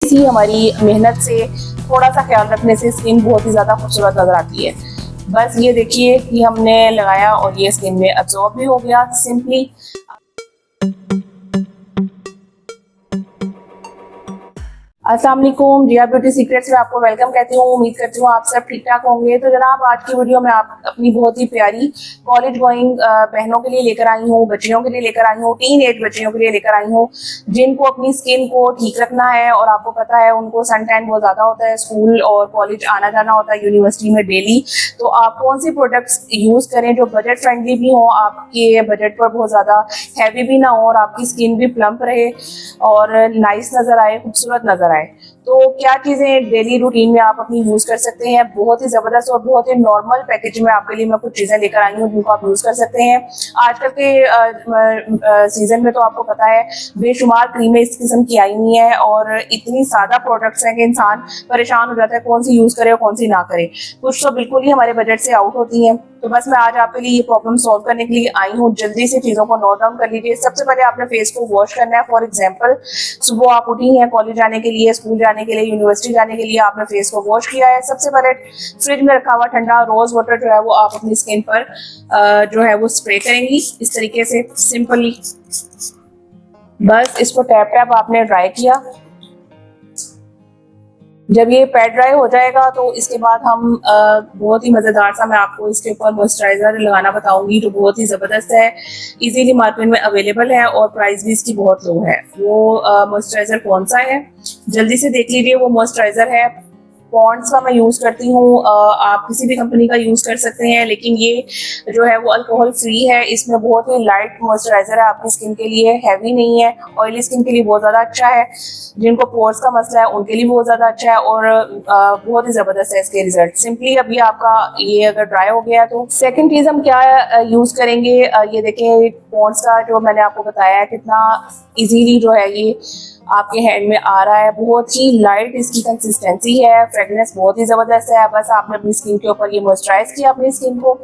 सी हमारी मेहनत से, थोड़ा सा ख्याल रखने से स्किन बहुत ही ज़्यादा खूबसूरत नज़र आती है। बस ये देखिए कि हमने लगाया और ये स्किन में अब्जॉर्ब भी हो गया सिंपली। अस्सलाम वालेकुम, जिया ब्यूटी सीक्रेट्स में आपको वेलकम कहती हूँ। उम्मीद करती हूँ आप सब ठीक ठाक होंगे। तो जनाब, आज की वीडियो में आप अपनी बहुत ही प्यारी कॉलेज गोइंग बहनों के लिए लेकर आई हूँ, बच्चियों के लिए लेकर आई हूँ, टीन एज बच्चियों के लिए लेकर आई हूँ, जिनको अपनी स्किन को ठीक रखना है। और आपको पता है उनको सन टैन बहुत ज़्यादा होता है, स्कूल और कॉलेज आना जाना होता है, यूनिवर्सिटी में डेली। तो आप कौन सी प्रोडक्ट्स यूज़ करें जो बजट फ्रेंडली भी हो, आपके बजट पर बहुत ज़्यादा हैवी भी ना हो और आपकी स्किन भी प्लम्प रहे और नाइस नज़र आए, खूबसूरत नज़र आए। तो क्या चीजें डेली रूटीन में आप अपनी यूज कर सकते हैं, बहुत ही जबरदस्त और बहुत ही नॉर्मल पैकेज में आपके लिए मैं कुछ चीजें लेकर आई हूँ जिनको आप यूज कर सकते हैं। आजकल के सीजन में तो आपको पता है बेशुमार क्रीमें इस किस्म की आई हुई हैं और इतनी ज्यादा प्रोडक्ट्स हैं कि इंसान परेशान हो जाता है कौन सी यूज करे और कौन सी ना करे। कुछ तो बिल्कुल ही हमारे बजट से आउट होती हैं। तो बस मैं आज आपके लिए ये प्रॉब्लम सॉल्व करने के लिए आई हूँ। जल्दी से चीज़ों को नोट डाउन कर लीजिए। सबसे पहले आपने फेस को वॉश करना है। फॉर एग्जांपल, सुबह आप उठी हैं कॉलेज जाने के लिए, स्कूल जाने के लिए, यूनिवर्सिटी जाने के लिए, आपने फेस को वॉश किया है। सबसे पहले फ्रिज में रखा हुआ ठंडा रोज वाटर जो है वो आप अपनी स्किन पर जो है वो स्प्रे करेंगी इस तरीके से सिंपली। बस इसको टैप टैप आपने ड्राई किया। जब ये पैड ड्राई हो जाएगा तो इसके बाद हम बहुत ही मज़ेदार सा मैं आपको इसके ऊपर मॉइस्चराइज़र लगाना बताऊंगी जो बहुत ही ज़बरदस्त है, इजीली मार्केट में अवेलेबल है और प्राइस भी इसकी बहुत लो है। वो मॉइस्चराइज़र कौन सा है जल्दी से देख लीजिए। वो मॉइस्चराइज़र है पॉन्ड्स का मैं यूज़ करती हूँ। आप किसी भी कंपनी का यूज़ कर सकते हैं, लेकिन ये जो है वो अल्कोहल फ्री है। इसमें बहुत ही लाइट मॉइस्चराइज़र है आपकी स्किन के लिए, हैवी नहीं है। ऑयली स्किन के लिए बहुत ज़्यादा अच्छा है, जिनको पोर्स का मसला है उनके लिए बहुत ज़्यादा अच्छा है और बहुत ही ज़बरदस्त है इसके रिजल्ट। सिंपली अभी आपका ये अगर ड्राई हो गया तो सेकेंड चीज़ हम क्या यूज़ करेंगे, ये देखें पॉन्ड्स का जो मैंने आपको बताया है कितना ईजीली जो है ये आपके हैंड में आ रहा है। बहुत ही लाइट इसकी कंसिस्टेंसी है, फ्रेगनेंस बहुत ही ज़बरदस्त है। बस आपने अपनी स्किन के ऊपर ये मॉइस्चराइज किया अपनी स्किन को,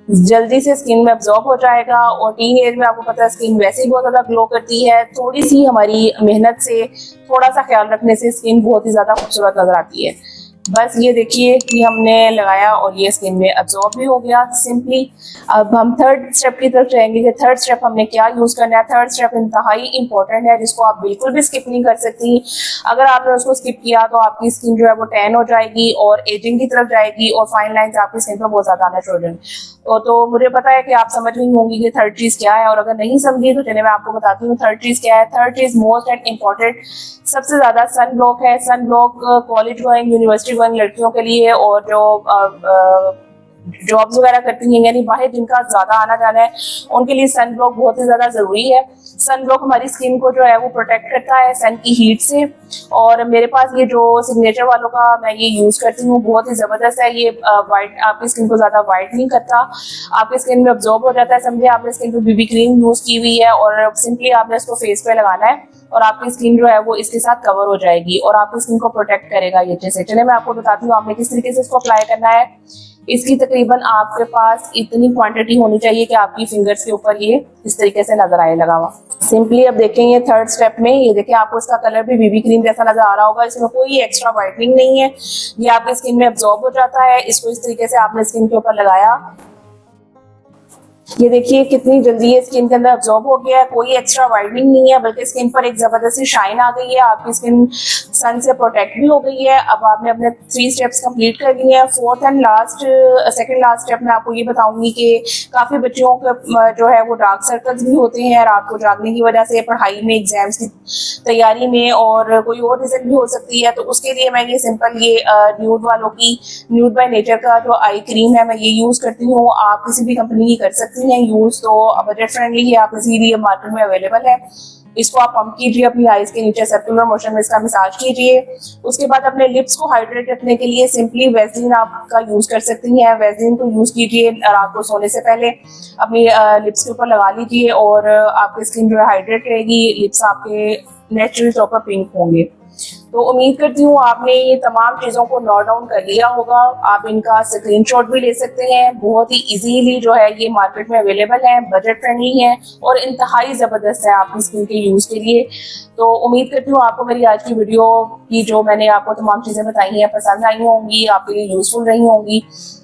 जल्दी से स्किन में अब्जॉर्ब हो जाएगा। और टीन एज में आपको पता है स्किन वैसे ही बहुत ज़्यादा ग्लो करती है। थोड़ी सी हमारी मेहनत से, थोड़ा सा ख्याल रखने से स्किन बहुत ही ज़्यादा खूबसूरत नज़र आती है। बस ये देखिए कि हमने लगाया और ये स्किन में अब्जॉर्ब भी हो गया सिंपली। अब हम थर्ड स्टेप की तरफ जाएंगे कि थर्ड स्टेप हमने क्या यूज़ करना है। थर्ड स्टेप इंतहाई इंपॉर्टेंट है जिसको आप बिल्कुल भी स्किप नहीं कर सकती। अगर आपने उसको स्किप किया तो आपकी स्किन जो है वो टैन हो जाएगी और एजिंग की तरफ जाएगी और फाइन लाइंस आपकी स्किन पर बहुत ज़्यादा आना शुरू हो जाएंगे। तो मुझे पता है कि आप समझ नहीं होंगी कि थर्ड चीज़ क्या है, और अगर नहीं समझी तो चलिए मैं आपको बताती हूँ थर्ड चीज़ क्या है। थर्ड चीज़ मोस्ट एंड इम्पॉर्टेंट सबसे ज़्यादा सन ब्लॉक है। Sun block college going, university going लड़कियों के लिए और जो जॉब्स वगैरह करती हैं यानी बाहर जिनका ज़्यादा आना जाना है उनके लिए सन ब्लॉक बहुत ही ज़्यादा ज़रूरी है। सन ब्लॉक हमारी स्किन को जो है वो प्रोटेक्ट करता है सन की हीट से। और मेरे पास ये जो सिग्नेचर वालों का मैं ये यूज़ करती हूँ बहुत ही ज़बरदस्त है। ये वाइट आपकी स्किन को ज़्यादा वाइट नहीं करता, आपकी स्किन में अब्जॉर्ब हो जाता है। समझे आपने स्किन पे बीबी क्रीम यूज़ की हुई है और सिंपली आपने इसको फेस पे लगाना है और आपकी स्किन जो है वो इसके साथ कवर हो जाएगी और आपकी स्किन को प्रोटेक्ट करेगा ये अच्छे से। चलिए मैं आपको बताती हूँ आपने किस तरीके से इसको अप्लाई करना है। इसकी तकरीबन आपके पास इतनी क्वांटिटी होनी चाहिए कि आपकी फिंगर्स के ऊपर ये इस तरीके से नजर आए लगा हुआ। सिंपली अब देखें ये थर्ड स्टेप में ये देखिए आपको इसका कलर भी बीबी क्रीम जैसा नजर आ रहा होगा। इसमें कोई एक्स्ट्रा वाइटनिंग नहीं है, ये आपकी स्किन में अब्जॉर्ब हो जाता है। इसको इस तरीके से आपने स्किन के ऊपर लगाया, ये देखिए कितनी जल्दी ये स्किन के अंदर अब्जॉर्ब हो गया है। कोई एक्स्ट्रा वाइटनिंग नहीं है बल्कि स्किन पर एक जबरदस्ती शाइन आ गई है। आपकी स्किन सन से प्रोटेक्ट भी हो गई है। अब आपने अपने 3 स्टेप्स कंप्लीट कर लिए हैं। Fourth and last second last step में आपको ये बताऊंगी कि काफ़ी बच्चों के जो है वो डार्क सर्कल्स भी होते हैं रात को जागने की वजह से, पढ़ाई में, एग्जाम्स की तैयारी में, और कोई और रीजन भी हो सकती है। तो उसके लिए मैं ये सिंपल ये न्यूड वालों की न्यूड बाय नेचर का जो आई क्रीम है मैं ये यूज़ करती हूँ। आप किसी भी कंपनी की कर सकती हैं यूज़, तो बजट फ्रेंडली है, आप इजीली मार्केट में अवेलेबल है। इसको आप पंप कीजिए अपनी आईज के नीचे, सर्कुलर मोशन में इसका मसाज कीजिए। उसके बाद अपने लिप्स को हाइड्रेट रखने के लिए सिंपली वैसलीन आपका यूज कर सकती हैं। वैसलीन को यूज कीजिए रात को सोने से पहले, अपनी लिप्स के ऊपर लगा लीजिए और आपकी स्किन जो है हाइड्रेट रहेगी, लिप्स आपके नेचुरल तौर पर पिंक होंगे। तो उम्मीद करती हूँ आपने ये तमाम चीज़ों को नोट डाउन कर लिया होगा। आप इनका स्क्रीनशॉट भी ले सकते हैं, बहुत ही इजीली जो है ये मार्केट में अवेलेबल है, बजट फ्रेंडली है और इंतहाई ज़बरदस्त है आपकी स्किन के यूज़ के लिए। तो उम्मीद करती हूँ आपको मेरी आज की वीडियो की जो मैंने आपको तमाम चीज़ें बताई हैं पसंद आई होंगी, आपके लिए यूज़फुल रही होंगी।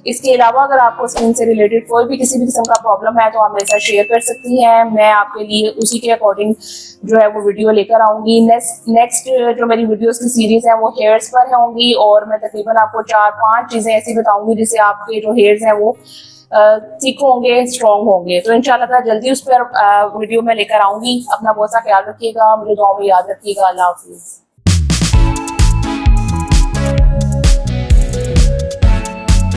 इसके अलावा अगर आपको स्किन से रिलेटेड कोई भी किसी भी किस्म का प्रॉब्लम है तो आप मेरे साथ शेयर कर सकती हैं, मैं आपके लिए उसी के अकॉर्डिंग जो है वो वीडियो लेकर आऊँगी। नेक्स्ट जो मेरी वीडियोस की सीरीज़ है वो हेयर्स पर होंगी और मैं तकरीबन आपको 4-5 चीज़ें ऐसी बताऊँगी जिससे आपके जो हेयर्स हैं वो थिक होंगे, स्ट्रॉन्ग होंगे। तो इंशाल्लाह जल्दी उस पर वीडियो में लेकर आऊँगी। अपना बहुत सा ख्याल रखिएगा, मुझे दुआ में याद रखिएगा। अल्लाह हाफिज़।